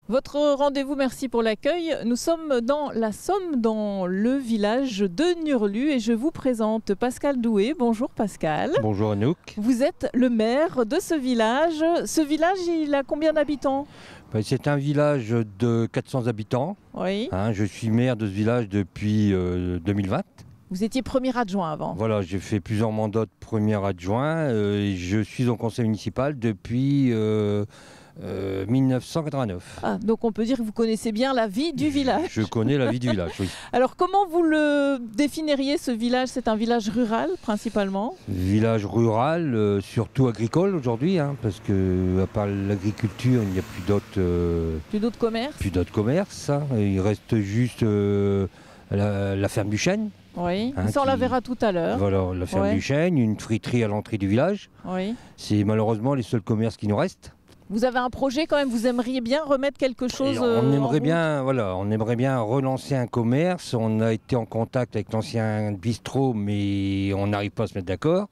Votre rendez-vous, merci pour l'accueil. Nous sommes dans la Somme, dans le village de Nurlu et je vous présente Pascal Doué. Bonjour Pascal. Bonjour Anouk. Vous êtes le maire de ce village. Ce village, il a combien d'habitants? C'est un village de 400 habitants. Oui. Je suis maire de ce village depuis 2020. Vous étiez premier adjoint avant. Voilà, j'ai fait plusieurs mandats de premier adjoint. Et je suis au conseil municipal depuis 1989. Ah, donc on peut dire que vous connaissez bien la vie du village. Je connais la vie du village, oui. Alors comment vous le définiriez ce village? C'est un village rural principalement? Village rural, surtout agricole aujourd'hui, parce que à part l'agriculture, il n'y a plus d'autres commerces. Plus d'autres commerces. Il reste juste la ferme du Chêne. Oui, ça on la verra tout à l'heure. Voilà, la ferme du Chêne, une friterie à l'entrée du village. Oui. C'est malheureusement les seuls commerces qui nous restent. Vous avez un projet quand même, vous aimeriez bien remettre quelque chose on aimerait bien relancer un commerce. On a été en contact avec l'ancien bistrot, mais on n'arrive pas à se mettre d'accord.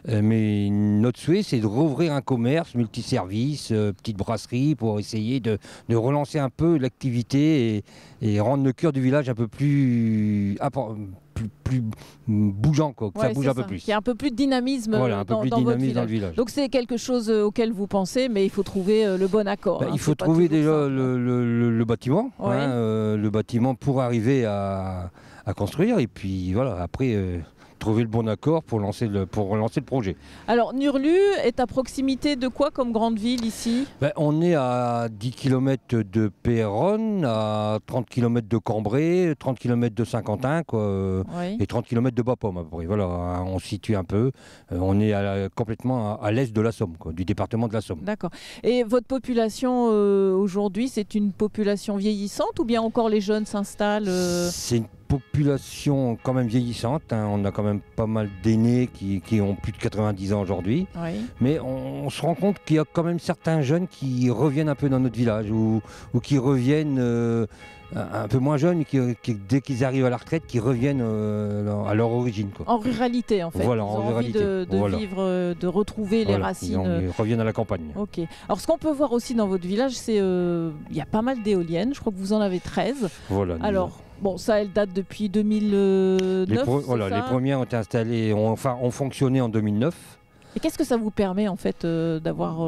Mais notre souhait, c'est de rouvrir un commerce multiservice, petite brasserie, pour essayer de relancer un peu l'activité et rendre le cœur du village un peu plus bougeant, quoi, que ça bouge un peu plus. Il y a un peu plus de dynamisme, dans votre village. Donc c'est quelque chose auquel vous pensez, mais il faut trouver le bon accord. Il faut trouver déjà le bâtiment, le bâtiment pour arriver à construire, et puis voilà, après trouver le bon accord pour relancer le projet. Alors Nurlu est à proximité de quoi comme grande ville ici? On est à 10 km de Péronne, à 30 km de Cambrai, 30 km de Saint-Quentin, et 30 km de Bapaume à peu près. Voilà, on se situe un peu. On est complètement à l'est de la Somme, du département de la Somme. D'accord. Et votre population aujourd'hui, c'est une population vieillissante ou bien encore les jeunes s'installent C'est une population quand même vieillissante. On a quand même pas mal d'aînés qui ont plus de 90 ans aujourd'hui. Oui. Mais on se rend compte qu'il y a quand même certains jeunes qui reviennent un peu dans notre village ou qui reviennent un peu moins jeunes, dès qu'ils arrivent à la retraite, qui reviennent à leur origine. En ruralité en fait. Voilà, ils en ont ruralité. Envie de vivre, de retrouver les racines. Ils reviennent à la campagne. Ok. Alors ce qu'on peut voir aussi dans votre village, c'est il y a pas mal d'éoliennes. Je crois que vous en avez 13. Voilà. Alors bon, ça, elle date depuis 2009. Les premières ont été installées, ont fonctionné en 2009. Et qu'est-ce que ça vous permet en fait d'avoir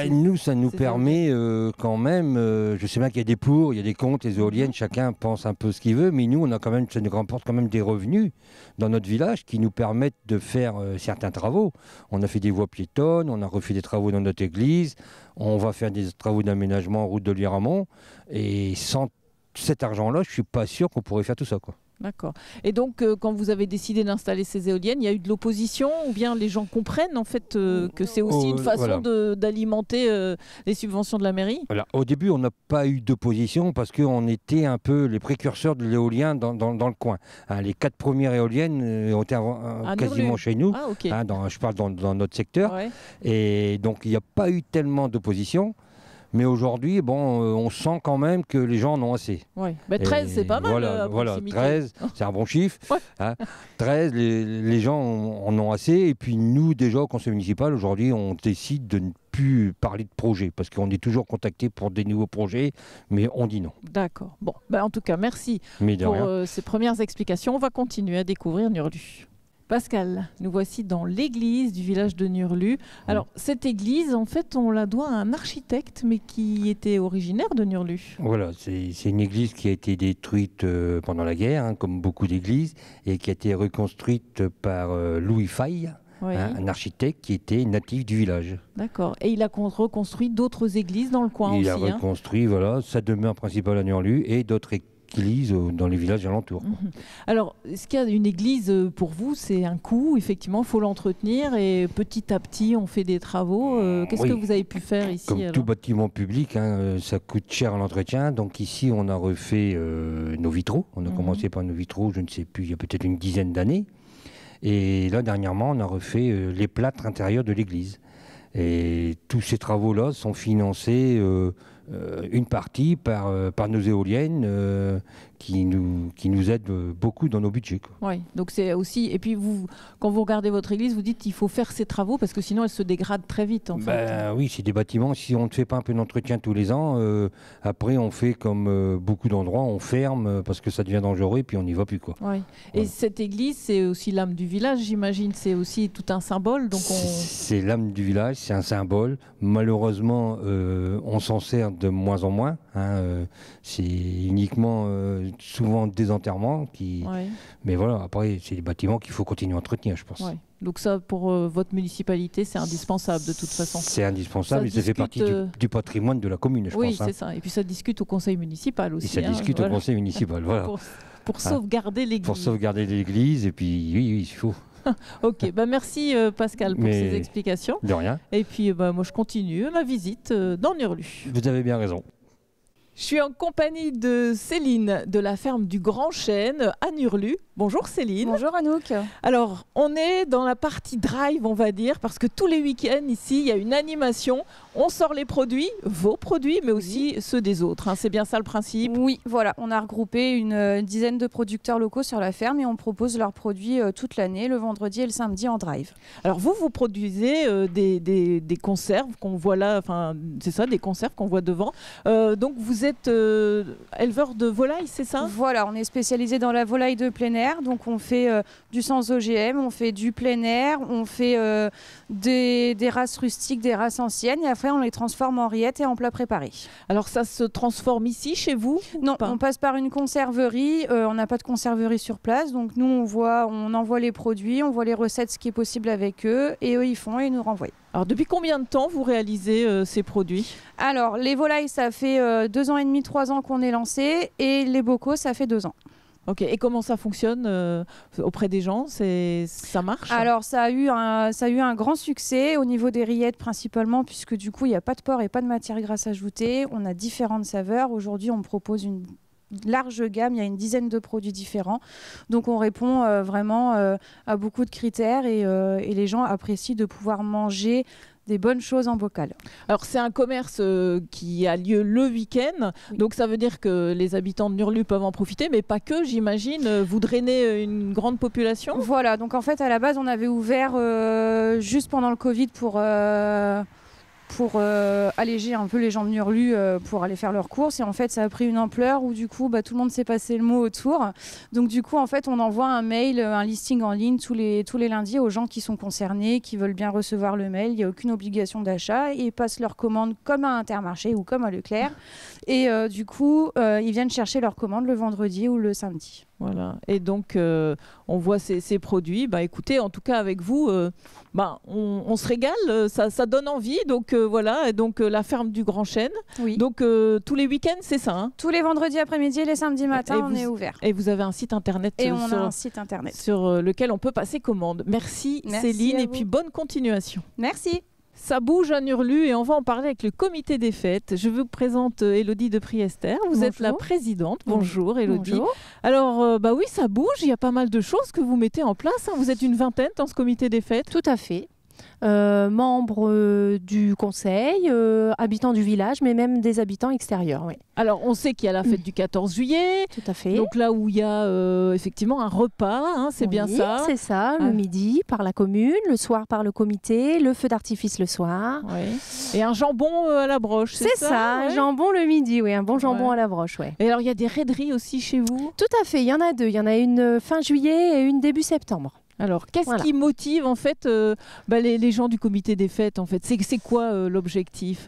nous, ça nous permet quand même, je sais bien qu'il y a des pour, il y a des contre, les éoliennes, chacun pense un peu ce qu'il veut, mais nous, ça nous rapporte quand même des revenus dans notre village qui nous permettent de faire certains travaux. On a fait des voies piétonnes, on a refait des travaux dans notre église, on va faire des travaux d'aménagement en route de Lièramont, et sans cet argent-là, je ne suis pas sûr qu'on pourrait faire tout ça, D'accord. Et donc, quand vous avez décidé d'installer ces éoliennes, il y a eu de l'opposition ou bien les gens comprennent en fait que c'est aussi une façon d'alimenter les subventions de la mairie? Voilà. Au début, on n'a pas eu d'opposition parce qu'on était un peu les précurseurs de l'éolien dans le coin. Les 4 premières éoliennes ont été quasiment chez nous. Ah, okay. Je parle dans notre secteur. Ouais. Et donc, il n'y a pas eu tellement d'opposition. Mais aujourd'hui, on sent quand même que les gens en ont assez. Ouais. 13, c'est pas mal. Voilà, 13, c'est un bon chiffre. Ouais. 13, les gens en ont assez. Et puis nous, déjà, au conseil municipal, aujourd'hui, on décide de ne plus parler de projet. Parce qu'on est toujours contacté pour des nouveaux projets, mais on dit non. D'accord. Bon, en tout cas, merci pour ces premières explications. On va continuer à découvrir Nurlu. Pascal, nous voici dans l'église du village de Nurlu. Alors, cette église, en fait, on la doit à un architecte, mais qui était originaire de Nurlu. Voilà, c'est une église qui a été détruite pendant la guerre, comme beaucoup d'églises, et qui a été reconstruite par Louis Faye, un architecte qui était natif du village. D'accord. Et il a reconstruit d'autres églises dans le coin aussi. Il a reconstruit, sa demeure principale à Nurlu et d'autres églises dans les villages alentours. Alors, est-ce qu'il y a une église pour vous? C'est un coût, effectivement, il faut l'entretenir et petit à petit on fait des travaux. Qu'est-ce que vous avez pu faire ici? Comme tout bâtiment public, ça coûte cher à l'entretien. Donc ici on a refait nos vitraux. On a commencé par nos vitraux, je ne sais plus, il y a peut-être une dizaine d'années. Et là dernièrement on a refait les plâtres intérieurs de l'église. Et tous ces travaux-là sont financés une partie par nos éoliennes qui nous aident beaucoup dans nos budgets. Oui, donc c'est aussi... Et puis, quand vous regardez votre église, vous dites qu'il faut faire ces travaux parce que sinon, elle se dégrade très vite, en fait. Oui, c'est des bâtiments. Si on ne fait pas un peu d'entretien tous les ans, après, on fait comme beaucoup d'endroits, on ferme parce que ça devient dangereux et puis on n'y va plus, quoi. Oui. Et cette église, c'est aussi l'âme du village, j'imagine. C'est aussi tout un symbole. C'est l'âme du village, c'est un symbole. Malheureusement, on s'en sert de moins en moins. C'est uniquement souvent des enterrements. Mais voilà, après, c'est des bâtiments qu'il faut continuer à entretenir, je pense. Ouais. Donc ça, pour votre municipalité, c'est indispensable de toute façon. C'est indispensable et ça fait partie du patrimoine de la commune, je pense. Oui, c'est ça. Et puis ça discute au conseil municipal aussi. Et ça discute au conseil municipal, voilà. Pour sauvegarder l'église. Pour sauvegarder l'église, et puis oui, il faut. Ok, merci Pascal pour ces explications. De rien. Et puis moi je continue ma visite dans Nurlu. Vous avez bien raison. Je suis en compagnie de Céline de la ferme du Grand Chêne à Nurlu. Bonjour Céline. Bonjour Anouk. Alors, on est dans la partie drive, on va dire, parce que tous les week-ends, ici, il y a une animation. On sort les produits, vos produits, mais aussi ceux des autres. C'est bien ça le principe? Oui, voilà. On a regroupé une dizaine de producteurs locaux sur la ferme et on propose leurs produits toute l'année, le vendredi et le samedi en drive. Alors, vous produisez des conserves qu'on voit là, enfin, c'est ça, des conserves qu'on voit devant. Donc, vous êtes éleveur de volailles, c'est ça? Voilà, on est spécialisé dans la volaille de plein air. Donc on fait du sans OGM, on fait du plein air, on fait des races rustiques, des races anciennes et après on les transforme en rillettes et en plats préparés. Alors ça se transforme ici chez vous? Non, on passe par une conserverie, on n'a pas de conserverie sur place, donc nous on envoie les produits, on voit les recettes, ce qui est possible avec eux et eux ils font et ils nous renvoient. Alors depuis combien de temps vous réalisez ces produits? Alors les volailles ça fait 2 ans et demi, 3 ans qu'on est lancé et les bocaux ça fait 2 ans. Ok, et comment ça fonctionne auprès des gens? Ça marche? Alors ça a eu un grand succès au niveau des rillettes principalement puisque du coup il n'y a pas de porc et pas de matière grasse ajoutée. On a différentes saveurs. Aujourd'hui on propose une large gamme, il y a une dizaine de produits différents. Donc on répond vraiment à beaucoup de critères et les gens apprécient de pouvoir manger des bonnes choses en bocal. Alors c'est un commerce qui a lieu le week-end, donc ça veut dire que les habitants de Nurlu peuvent en profiter, mais pas que, j'imagine. Vous drainez une grande population? Voilà, donc en fait à la base on avait ouvert juste pendant le Covid pour alléger un peu les gens de Nurlu pour aller faire leurs courses et en fait ça a pris une ampleur où du coup tout le monde s'est passé le mot autour, donc du coup en fait on envoie un mail, un listing en ligne tous les lundis aux gens qui sont concernés, qui veulent bien recevoir le mail, il n'y a aucune obligation d'achat et ils passent leur commande comme à Intermarché ou comme à Leclerc et du coup ils viennent chercher leur commande le vendredi ou le samedi. Voilà, et donc on voit ces produits. Écoutez, en tout cas avec vous, on se régale, ça donne envie. Donc voilà, et donc la ferme du Grand Chêne. Oui. Donc tous les week-ends, c'est ça, hein? Tous les vendredis après-midi et les samedis matins, on est ouvert. Et vous avez un site internet. Et on a un site internet sur lequel on peut passer commande. Merci Céline, et puis bonne continuation. Merci. Ça bouge à Nurlu et on va en parler avec le comité des fêtes. Je vous présente Élodie de Priester. Vous êtes la présidente. Bonjour Élodie. Bonjour. Alors oui, ça bouge. Il y a pas mal de choses que vous mettez en place. Vous êtes une vingtaine dans ce comité des fêtes. Tout à fait. Membres du conseil, habitants du village, mais même des habitants extérieurs. Oui. Alors, on sait qu'il y a la fête du 14 juillet. Tout à fait. Donc là où il y a effectivement un repas, c'est bien ça? C'est ça, le midi par la commune, le soir par le comité, le feu d'artifice le soir. Oui. Et un jambon à la broche, c'est ça? Un jambon le midi, oui, un bon jambon à la broche. Ouais. Et alors, il y a des raideries aussi chez vous? Tout à fait, il y en a 2. Il y en a une fin juillet et une début septembre. Alors, qu'est-ce qui motive en fait les gens du comité des fêtes en fait? C'est quoi l'objectif?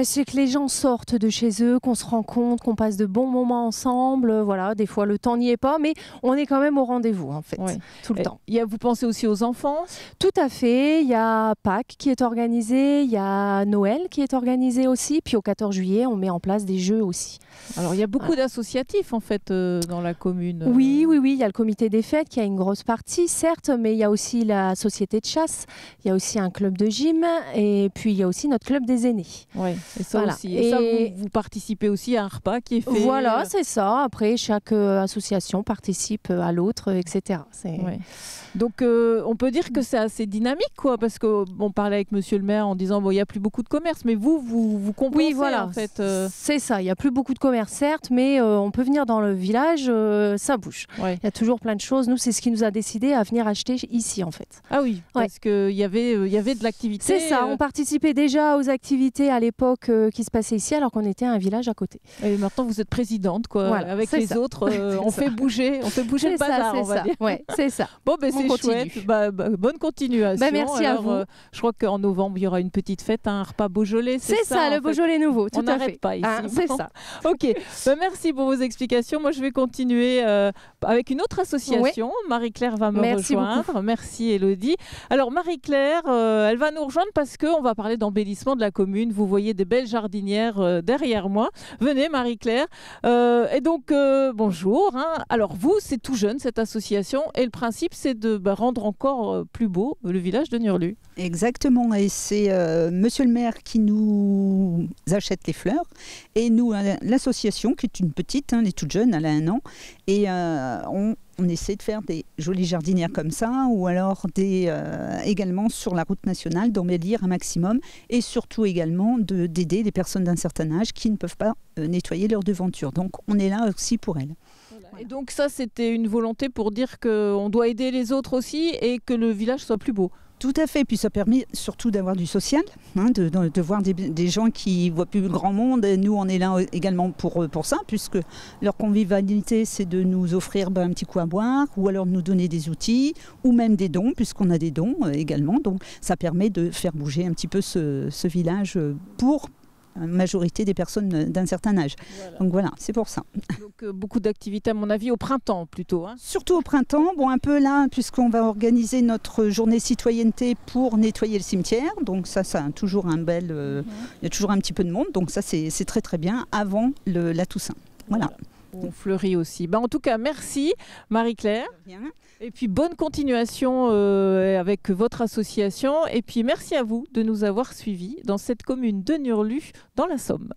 C'est que les gens sortent de chez eux, qu'on se rencontre, qu'on passe de bons moments ensemble. Voilà, des fois le temps n'y est pas, mais on est quand même au rendez-vous en fait, tout le temps. Vous pensez aussi aux enfants? Tout à fait. Il y a Pâques qui est organisé, il y a Noël qui est organisé aussi. Puis au 14 juillet, on met en place des jeux aussi. Alors il y a beaucoup d'associatifs en fait dans la commune. Oui, il y a le comité des fêtes qui a une grosse partie. certes, mais il y a aussi la société de chasse, il y a aussi un club de gym et puis il y a aussi notre club des aînés. Oui, et ça aussi. Et ça, vous participez aussi à un repas qui est fait. Voilà, c'est ça. Après, chaque association participe à l'autre, etc. Ouais. Donc, on peut dire que c'est assez dynamique, quoi, parce qu'on parlait avec Monsieur le maire en disant bon, il n'y a plus beaucoup de commerce, mais vous compensez, oui, voilà, en fait. C'est ça. Il n'y a plus beaucoup de commerce, certes, mais on peut venir dans le village, ça bouge. Il y a toujours plein de choses. Nous, c'est ce qui nous a décidé à venir acheter ici, en fait. Ah oui, parce qu'il y avait de l'activité. C'est ça. On participait déjà aux activités à l'époque qui se passaient ici, alors qu'on était un village à côté. Et maintenant, vous êtes présidente, quoi. Voilà, avec les autres, on fait bouger le bazar, on va dire. Ouais, c'est ça. Bon, ben c'est chouette. Bonne continuation. Merci à vous. Je crois qu'en novembre, il y aura une petite fête, un repas Beaujolais. C'est ça, le Beaujolais nouveau. Tout on n'arrête pas ici. C'est ça. Ok. Merci pour vos explications. Moi, je vais continuer avec une autre association. Marie-Claire va me rejoindre. Beaucoup. Merci, Élodie. Alors, Marie-Claire, elle va nous rejoindre parce qu'on va parler d'embellissement de la commune. Vous voyez des belles jardinières derrière moi. Venez, Marie-Claire. Et donc, bonjour. Alors, vous, c'est tout jeune, cette association. Et le principe, c'est de rendre encore plus beau le village de Nurlu. Exactement. Et c'est Monsieur le maire qui nous achète les fleurs. Et nous, l'association, qui est une petite, elle est toute jeune, elle a 1 an. Et on essaie de faire des jolies jardinières comme ça, ou alors également sur la route nationale, d'embellir un maximum, et surtout également d'aider les personnes d'un certain âge qui ne peuvent pas nettoyer leur devanture. Donc on est là aussi pour elles. Et donc ça, c'était une volonté pour dire qu'on doit aider les autres aussi et que le village soit plus beau. Tout à fait, puis ça permet surtout d'avoir du social, de voir des gens qui ne voient plus grand monde. Et nous, on est là également pour ça, puisque leur convivialité, c'est de nous offrir un petit coup à boire, ou alors de nous donner des outils, ou même des dons, puisqu'on a des dons également. Donc ça permet de faire bouger un petit peu ce village pour la majorité des personnes d'un certain âge. Voilà. Donc voilà, c'est pour ça. Donc beaucoup d'activités à mon avis au printemps plutôt. Surtout au printemps, bon un peu là puisqu'on va organiser notre journée citoyenneté pour nettoyer le cimetière. Donc ça a toujours un bel, il y a toujours un petit peu de monde. Donc ça c'est très très bien avant la Toussaint. Voilà. On fleurit aussi. En tout cas, merci Marie-Claire. Et puis bonne continuation avec votre association. Et puis merci à vous de nous avoir suivis dans cette commune de Nurlu, dans la Somme.